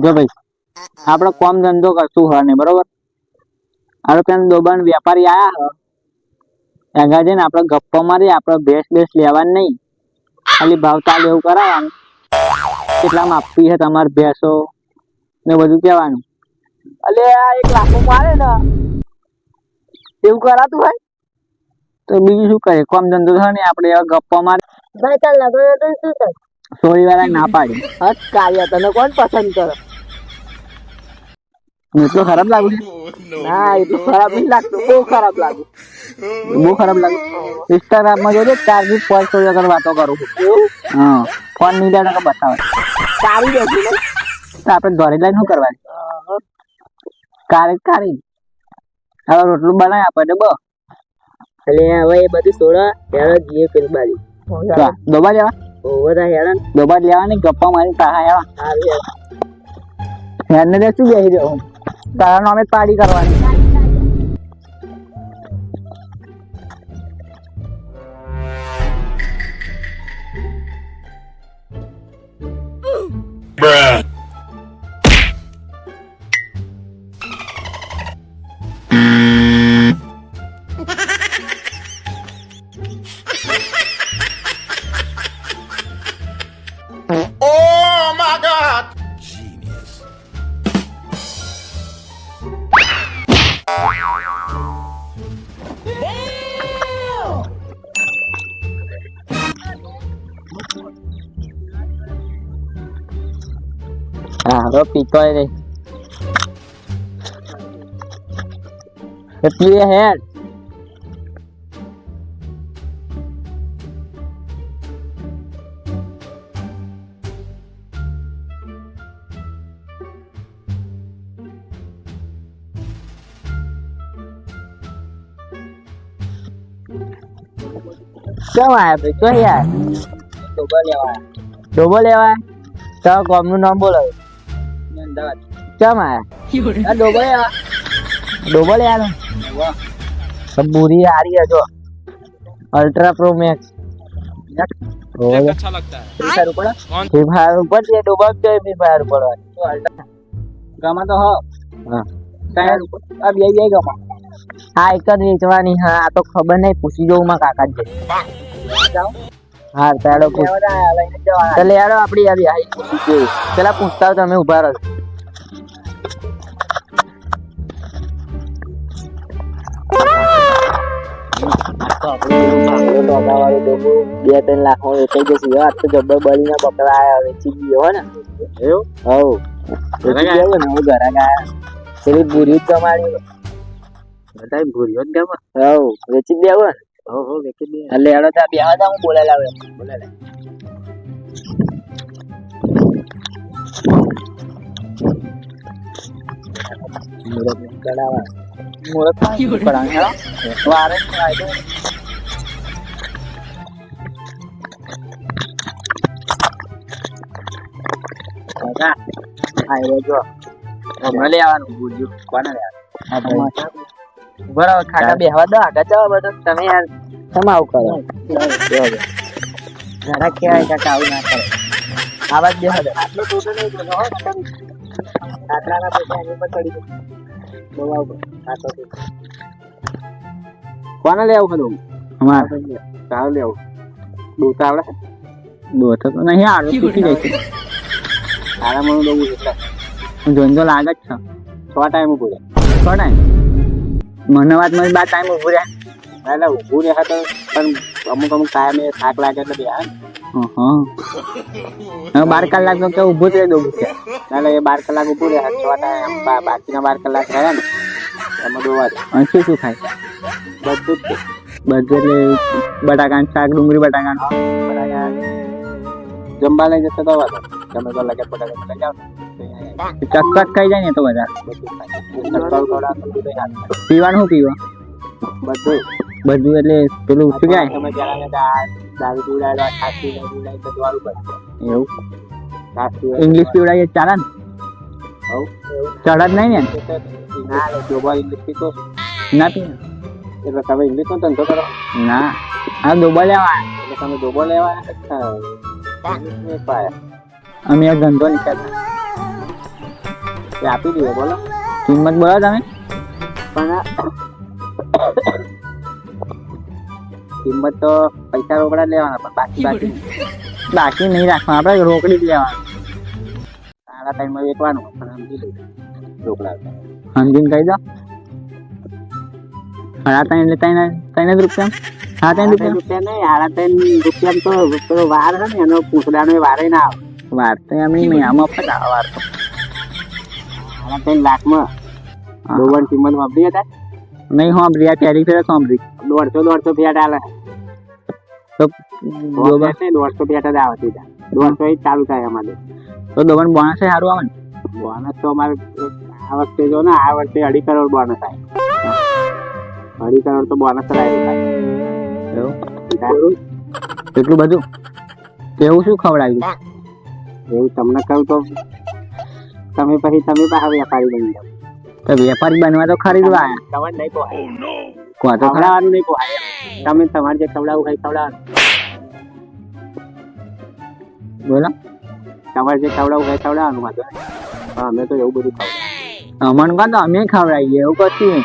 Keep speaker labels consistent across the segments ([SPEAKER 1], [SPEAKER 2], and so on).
[SPEAKER 1] જો ભાઈ આપણે કોમ ધંધો કરશું હોય ને બરોબર આપણે પેલા દોબાણ વેપારી આયા હ એગા જઈને આપણે ગપ્પો મારી આપણે ભેસ લેવાની નહીં ખાલી ભાવતાલ એવું કરાવવાનું કેટલામાં આપવી છે તમારી ભેંસો ને બધું કહેવાનું અલે આ 1 લાખ મારે ને એવું કરાતું હોય તો બીજું શું કરે કોમ ધંધો થાય ને આપણે એવા ગપ્પો મારી
[SPEAKER 2] ભાઈ તાર લગન તો શું થાય
[SPEAKER 1] સોળી વાળા ના પાડી
[SPEAKER 2] હટ કાર્ય તને કોણ પસંદ કરે
[SPEAKER 1] એટલો ખરાબ લાગુ છે
[SPEAKER 2] ના એટલું ખરાબ નહીં લાગતું બહુ ખરાબ લાગુ
[SPEAKER 1] ઇન્સ્ટાગ્રામ માં જોજે 4 થી 5 વગર વાતો કરું છું હા ફોન ની દે તો બતાવે
[SPEAKER 2] સારી બેસી ને
[SPEAKER 1] તો આપણે ઘરે જઈને શું કરવાની કારી હવે રોટલું બનાવી આપે તો બસ
[SPEAKER 2] એટલે હવે એ બધું છોડો હેરો જીએ પેલી બાજુ
[SPEAKER 1] દોબા લેવા
[SPEAKER 2] ઓવર હેરાન
[SPEAKER 1] દોબા લેવાની ગપ્પા મારી તાહા એવા
[SPEAKER 2] આવી
[SPEAKER 1] હેરને દે શું બેસી રહ્યો તારા નામે પાડી કરવાની હા પીતો રે એટલી હેડ કેમ આયા ભાઈ તો યાર ડોબો લેવા તો કોમનું નામ બોલો કેમ આયા ડોબો લેવાનો बुरी आ रही है जो अल्ट्रा प्रो मैक्स अच्छा लगता है फ्री फायर ऊपर ये डोबा जो फ्री फायर ऊपर तो अल्ट्रा गमा तो हो हां टायर ऊपर अब यही गमा हां एक જ વેચવાની હા આ તો ખબર નહીં પૂછી જોઉં માં કાકા જ જાઓ હા તાડો ચાલે યાર આપડી આવી આઈ પૂછી પેલા પૂછતા તમે ઉભા રહો બે 3 લાખ માં વેચાઈ જશે યાર તો જબ્બર બળીના બકરા આયા વેચી ગયો હો ને એવું હવ વેચી ગયો ને હું ઘરા ગયા પેલી ભૂરી જ કમાડી બધાય ભૂરીઓ જ ગમે હવ વેચી દેવો ને હવ વેચી દે એટલે એડો તા બેહવા તા હું બોલાય લાવે મુરત કડાવા મુરત કડાવા વારે આઈ કાકા આયો જો હમણાં લેવાનું ભૂલ્યું કોને લેવાનું બરાબર ખાટા બેહવા દો આગળ જાવ બધું તમે યાર સમાવ કરો જરા કહેવાય કાકા આવું ના કરે આવાજ બેહવા દો આટલું ટોટલ નહીં કરો હો આટલાના પૈસા એની પર ચડી ગયો બોલાવ આટલો કોને લેવું હતું અમાર ચાલ લેવું દોતા આવડે દોતા તો નહીં આડો શીખી જાય છે આરા મને દઉં એટલે જોંજો લાગે જ છે 6 ટાઈમ ઉભો રહે 6 ટાઈમ મને વાત મને 2 ટાઈમ ઉભો રહે એટલે ઉભું રહે તો પણ અમુક ટાઈમે થાક લાગે એટલે બેહા હા 12 કલાક તો કે ઉભો જ રહે દઉં છે એટલે એ 12 કલાક ઉભો રહે 6 ટાઈમ બાકીના 12 કલાક રહ્યા ને એમાં દોવા અને શું ખાય બધું એટલે બટાકાનું શાક ડુંગળી બટાકાનું જમવા લઈ જશે તો વાત તમે તો લગે બટાકા જાવ ચકચક ખાઈ જાય ને તો વધારે પીવાનું શું પીવા બધું એટલે પેલું શું જાય તમે દારૂ પીવડાય છાશ પીવડાય બધું એવું ઇંગ્લિશ પીવડાય ચાલે ને ચડ જ નહીં ને ના ડોબા ઇંગ્લિશ પીતો ના પી એટલે તમે ઇંગ્લિશ નો ધંધો કરો ના હા ડોબા લેવા એટલે તમે ડોબો લેવા અમે ધંધો નીકળતા એ આપી દઈએ બોલો કિંમત બોલો તમે પણ કિંમત તો પૈસા રોકડા જ લેવાના પણ બાકી નહીં રાખવાના આપણે રોકડી જ લેવાના સારા ટાઈમમાં વેચવાનું પણ સમજી લઈએ રોકડા સમજીને કહી દો સાડા ત્રણ એટલે ત્રણ જ રૂપિયા હા 3 રૂપિયા નહીં સાડા 3 રૂપિયા તો પેલો વાર છે ને એનો પૂછડાનો વારે ના આવે વાર તો એમ નહીં આમાં મફત આવે વાર તો સાડા 3 લાખમાં ડોવાની કિંમત વાપરી હતા નહીં સાંભળી આ પહેલી ફેર સાંભળી 150 ફેટ આલે તો 150 ફેટ જ આવે સીધા 150 જ ચાલુ થાય અમારે તો દોવન બોનસ સારું આવે ને બોનસ તો અમારે આ વખતે જો ને આ વર્ષે 2.5 કરોડ બોનસ આવે 2.5 કરોડ તો બોનસ થાય એટલું બધું એવું શું ખવડાવ્યું એવું તમને કહું તો તમે પાછા વેપારી બની જાવ તો વેપારી બનવા તો ખરીદવા આવ્યા નહીં પોહાય તો ખવડાવવાનું નહીં પોહાય તમે તમારે જે ખવડાવું ખાઈ ખવડાવવાનું બોલો તમારે જે ખવડાવું ખાઈ ખવડાવવાનું વાંધો હા અમે તો એવું બધું ખવડાવ અમન કાં તો અમે ખવડાવીએ એવું કશું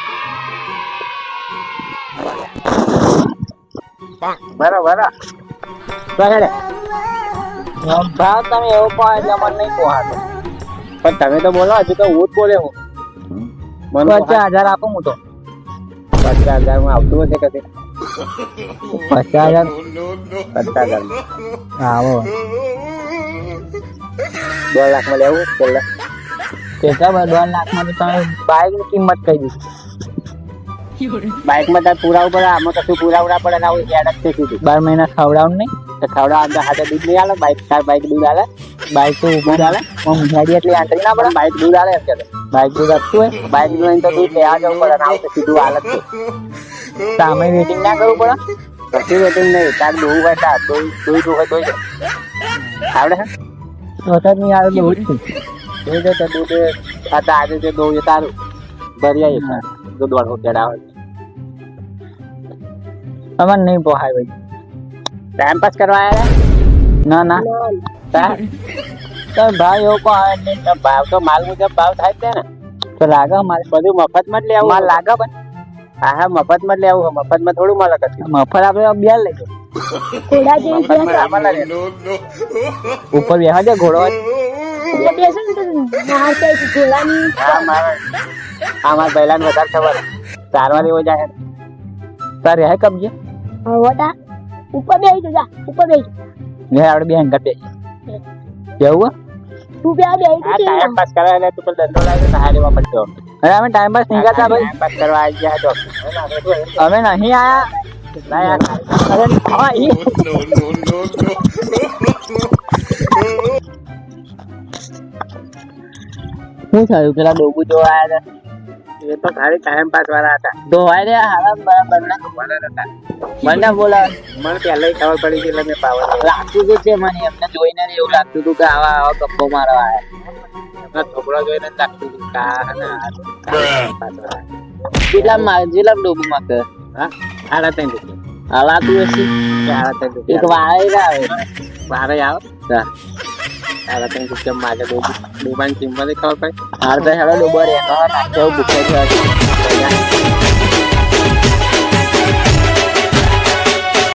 [SPEAKER 1] બરાબર ભાવ તમે એવો પણ એટલે મને નહીં પોહાતો પણ તમે તો બોલો હજુ તો હું જ બોલે હું 50,000 આપું હું તો 50,000 માં આવતું હશે કદી 50,000 આવો 2 લાખમાં લેવું કેટલા 2 લાખમાં તો તમે બાઇકની કિંમત કહી દીધી બાઇક માં તાર પુરાવું પડે આમાં કશું પુરાવડા પડે ના હોય યાદ જ છે સીધું 12 મહિના ખવડાવું નહીં તો ખવડાવવા હાથે દૂધ નહીં આલે બાઇક દૂધ આલે બાઇક તો ઉભું આલે ગાડી એટલી આંતરી ના પડે બાઇક દૂધ આલે એમ કે બાઇક દૂધ આપતું હોય બાઇક દૂધ તો દૂધ લેવા જવું પડે ના તો સીધું હાલત છે સામે વેટિંગ ના કરવું પડે કશું વેટિંગ નહીં તાર દોવું હોય તાર દોઈ હોય દોઈ આવડે છે નહીં આવે દોવું જ દોઈ દે તો દૂધ આજે જે દોવું તારું ભરી આવી જો 150 આવે અમન નહીં પોહાય ભાઈ ટાઈમ પાસ કરવા આવ્યા ના તો ભાવ એવો કોઈ આવે નહીં ભાવ તો માલ મુજબ ભાવ થાય છે ને તો લાગે મારે બધું મફતમાં જ લેવું માલ લાગે પણ હા મફતમાં જ લેવું મફતમાં થોડું મળે મફત આપણે બે લઈશું ઉપર બેહવા દે ઘોડો અમાર પહેલા વધારે ખબર સારવાર એવો જાય તારે હે કબજે
[SPEAKER 3] ઉપર બેસી જા ઉપર બેસી
[SPEAKER 1] ને આપણે બે હંગા બેસી કેવું
[SPEAKER 3] તું બે બેસી
[SPEAKER 1] ટાઈમ પાસ કરવા એટલે તું પર દંડો લાગે તો હારેવા પડતો અરે અમે ટાઈમ પાસ નહીં કરતા ભાઈ ટાઈમ પાસ કરવા આવી ગયા તો અમે નહીં આયા અરે હા શું થયું પેલા ડોબુ જોવા આવ્યા હતા એ તો ખાલી ટાઈમ પાસ વાળા હતા ધોવાય રે હારા બરાબર ના હતા મને બોલા મને પહેલા ખબર પડી ગઈ એટલે મેં પાવર લાગતું હતું છે મને એમને જોઈને એવું લાગતું હતું કે આવા ગપ્પો મારવા આવ્યા છોકરો જોઈને લાગતું હતું જેટલા ડોબુ માં હા 3.5 રૂપિયા હલાતું હશે 3.5 રૂપિયા એક વારે આવે વારે આવે 3.5 રૂપિયા માગે ડોબાની કિંમત ખબર પડે હાર તો હેડો ડોબો રે નાખ્યો ભૂખે છે